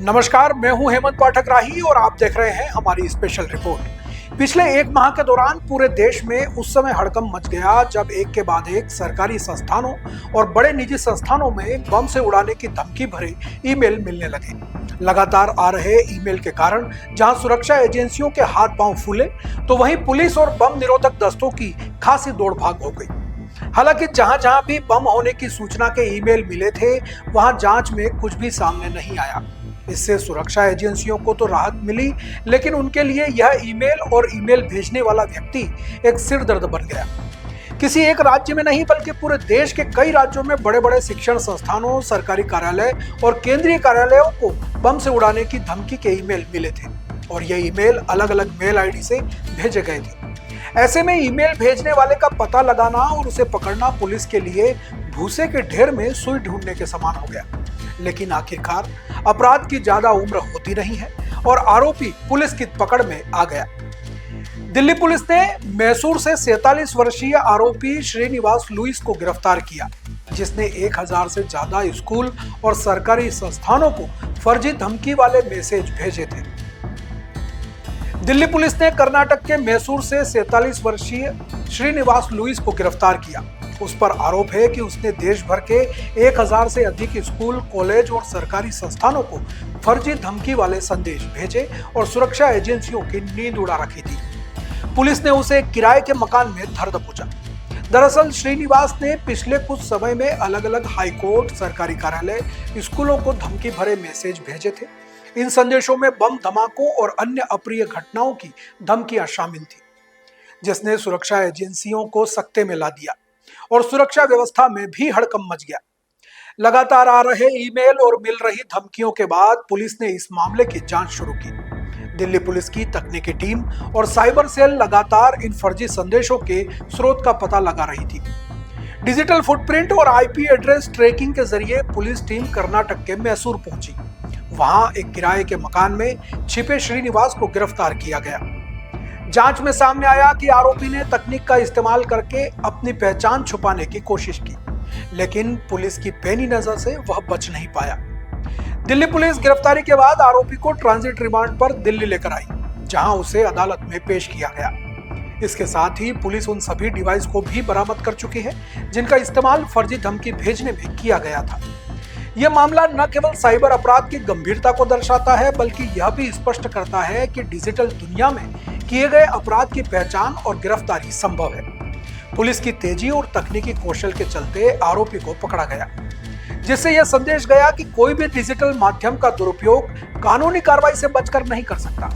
नमस्कार, मैं हूं हेमंत पाठक राही और आप देख रहे हैं हमारी स्पेशल रिपोर्ट। पिछले एक माह के दौरान पूरे देश में उस समय हड़कंप मच गया जब एक के बाद एक सरकारी संस्थानों और बड़े निजी संस्थानों में बम से उड़ाने की धमकी भरे ईमेल मिलने लगे। लगातार आ रहे ईमेल के कारण जहां सुरक्षा एजेंसियों के हाथ पांव फूले, तो वहीं पुलिस और बम निरोधक दस्तों की खासी दौड़ भाग हो गई। हालांकि जहां जहां भी बम होने की सूचना के ईमेल मिले थे, वहां जांच में कुछ भी सामने नहीं आया। इससे सुरक्षा एजेंसियों को तो राहत मिली, लेकिन उनके लिए यह ईमेल और ईमेल भेजने वाला व्यक्ति एक सिरदर्द बन गया। किसी एक राज्य में नहीं बल्कि पूरे देश के कई राज्यों में बड़े बड़े शिक्षण संस्थानों, सरकारी कार्यालय और केंद्रीय कार्यालयों को बम से उड़ाने की धमकी के ईमेल मिले थे और ये ईमेल अलग अलग मेल आईडी से भेजे गए थे। ऐसे में ईमेल भेजने वाले का पता लगाना और उसे पकड़ना पुलिस के लिए भूसे के ढेर में सुई ढूंढने के समान हो गया। लेकिन आखिरकार अपराध की ज्यादा उम्र होती नहीं है और आरोपी पुलिस की पकड़ में आ गया। दिल्ली पुलिस ने मैसूर से 47 वर्षीय आरोपी श्रीनिवास लुइस को गिरफ्तार किया, जिसने 1000 से ज्यादा स्कूल और सरकारी संस्थानों को फर्जी धमकी वाले मैसेज भेजे थे। दिल्ली पुलिस ने कर्नाटक के मैसूर से 47 वर्षीय श्रीनिवास लुइस को गिरफ्तार किया। उस पर आरोप है कि उसने देश भर के 1000 से अधिक स्कूल, कॉलेज और सरकारी संस्थानों को फर्जी धमकी वाले संदेश भेजे और सुरक्षा एजेंसियों की नींद उड़ा रखी थी। पुलिस ने उसे किराए के मकान में धर दबोचा। दरअसल श्रीनिवास ने पिछले कुछ समय में अलग अलग हाईकोर्ट, सरकारी कार्यालय, स्कूलों को धमकी भरे मैसेज भेजे थे। इन संदेशों में बम धमाकों और अन्य अप्रिय घटनाओं की धमकियां शामिल थी, जिसने सुरक्षा एजेंसियों को सकते में ला दिया और सुरक्षा व्यवस्था में भी हड़कंप मच गया। लगातार आ रहे ईमेल और मिल रही धमकियों के बाद पुलिस ने इस मामले की जांच शुरू की। दिल्ली पुलिस की तकनीकी टीम और साइबर सेल लगातार इन फर्जी संदेशों के स्रोत का पता लगा रही थी। डिजिटल फुटप्रिंट और आईपी एड्रेस ट्रैकिंग के जरिए पुलिस टीम कर्नाटक के मैसूर पहुंची। वहां एक किराए के मकान में छिपे श्रीनिवास को गिरफ्तार किया गया। जांच में सामने आया कि आरोपी ने तकनीक का इस्तेमाल करके अपनी पहचान छुपाने की कोशिश की, लेकिन पुलिस की पैनी नजर से वह बच नहीं पाया। दिल्ली पुलिस गिरफ्तारी के बाद आरोपी को ट्रांजिट रिमांड पर दिल्ली लेकर आई, जहां उसे अदालत में पेश किया गया। इसके साथ ही पुलिस उन सभी डिवाइस को भी बरामद कर चुकी है जिनका इस्तेमाल फर्जी धमकी भेजने में किया गया था। यह मामला न केवल साइबर अपराध की गंभीरता को दर्शाता है, बल्कि यह भी स्पष्ट करता है कि डिजिटल दुनिया में किए गए अपराध की पहचान और गिरफ्तारी संभव है। पुलिस की तेजी और तकनीकी कौशल के चलते आरोपी को पकड़ा गया, जिससे यह संदेश गया कि कोई भी डिजिटल माध्यम का दुरुपयोग कानूनी कार्रवाई से बचकर नहीं कर सकता।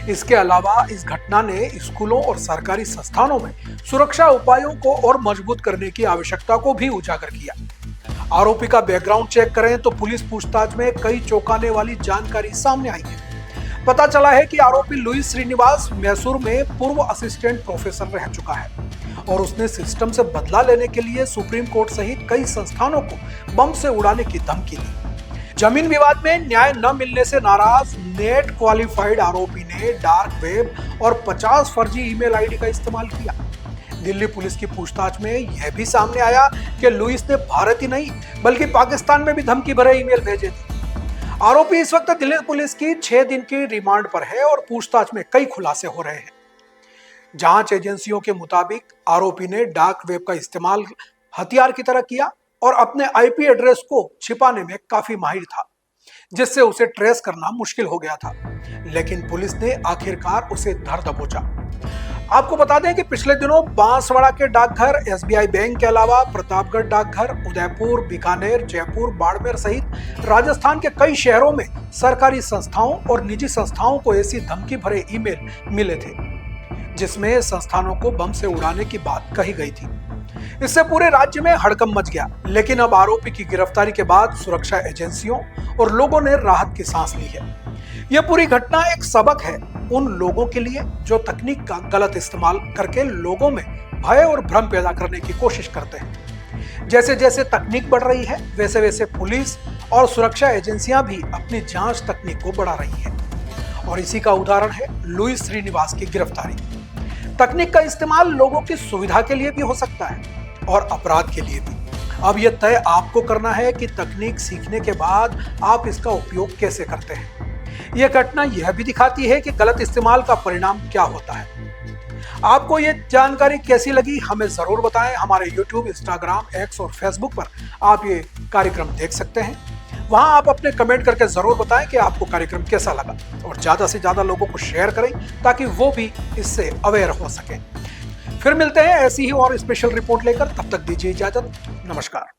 इसके अलावा इस घटना ने स्कूलों और सरकारी संस्थानों में सुरक्षा उपायों को और मजबूत करने की आवश्यकता को भी उजागर किया। आरोपी का बैकग्राउंड चेक करें तो पुलिस पूछताछ में कई चौंकाने वाली जानकारी सामने आई है। पता चला है कि आरोपी लुइस श्रीनिवास मैसूर में पूर्व असिस्टेंट प्रोफेसर रह चुका है और उसने सिस्टम से बदला लेने के लिए सुप्रीम कोर्ट सहित कई संस्थानों को बम से उड़ाने की धमकी दी। जमीन विवाद में न्याय न मिलने से नाराज नेट क्वालिफाइड आरोपी ने डार्क वेब और 50 फर्जी ईमेल आईडी का इस्तेमाल किया। दिल्ली पुलिस की पूछताछ में यह भी सामने आया कि लुइस ने भारत ही नहीं बल्कि पाकिस्तान में भी धमकी भरे ईमेल भेजे थे। आरोपी इस वक्त दिल्ली पुलिस की 6 दिन की रिमांड पर है और पूछताछ में कई खुलासे हो रहे हैं। जांच एजेंसियों के मुताबिक आरोपी ने डार्क वेब का इस्तेमाल हथियार की तरह किया और अपने आईपी एड्रेस को छिपाने में काफी माहिर था, जिससे उसे ट्रेस करना मुश्किल हो गया था। लेकिन पुलिस ने आखिरकार उसे धर दबोचा। आपको बता दें कि पिछले दिनों बांसवाड़ा के डाकघर, एसबीआई बैंक के अलावा प्रतापगढ़ डाकघर, उदयपुर, बीकानेर, जयपुर, बाड़मेर सहित राजस्थान के कई शहरों में सरकारी संस्थाओं और निजी संस्थाओं को ऐसी धमकी भरे ईमेल मिले थे, जिसमें संस्थानों को बम से उड़ाने की बात कही गई थी। इससे पूरे राज्य में हड़कंप मच गया। लेकिन अब आरोपी की गिरफ्तारी के बाद सुरक्षा एजेंसियों और लोगों ने राहत की सांस ली है। यह पूरी घटना एक सबक है उन लोगों के लिए जो तकनीक का गलत इस्तेमाल करके लोगों में भय और भ्रम पैदा करने की कोशिश करते हैं। जैसे जैसे तकनीक बढ़ रही है, वैसे वैसे पुलिस और सुरक्षा एजेंसियां भी अपनी जांच तकनीक को बढ़ा रही हैं। और इसी का उदाहरण है लुइस श्रीनिवास की गिरफ्तारी। तकनीक का इस्तेमाल लोगों की सुविधा के लिए भी हो सकता है और अपराध के लिए भी। अब यह तय आपको करना है कि तकनीक सीखने के बाद आप इसका उपयोग कैसे करते हैं। यह घटना यह भी दिखाती है कि गलत इस्तेमाल का परिणाम क्या होता है। आपको ये जानकारी कैसी लगी हमें जरूर बताएं। हमारे YouTube, Instagram, X और Facebook पर आप ये कार्यक्रम देख सकते हैं। वहां आप अपने कमेंट करके जरूर बताएं कि आपको कार्यक्रम कैसा लगा और ज्यादा से ज्यादा लोगों को शेयर करें ताकि वो भी इससे अवेयर हो सकें। फिर मिलते हैं ऐसी ही और स्पेशल रिपोर्ट लेकर, तब तक दीजिए इजाजत। नमस्कार।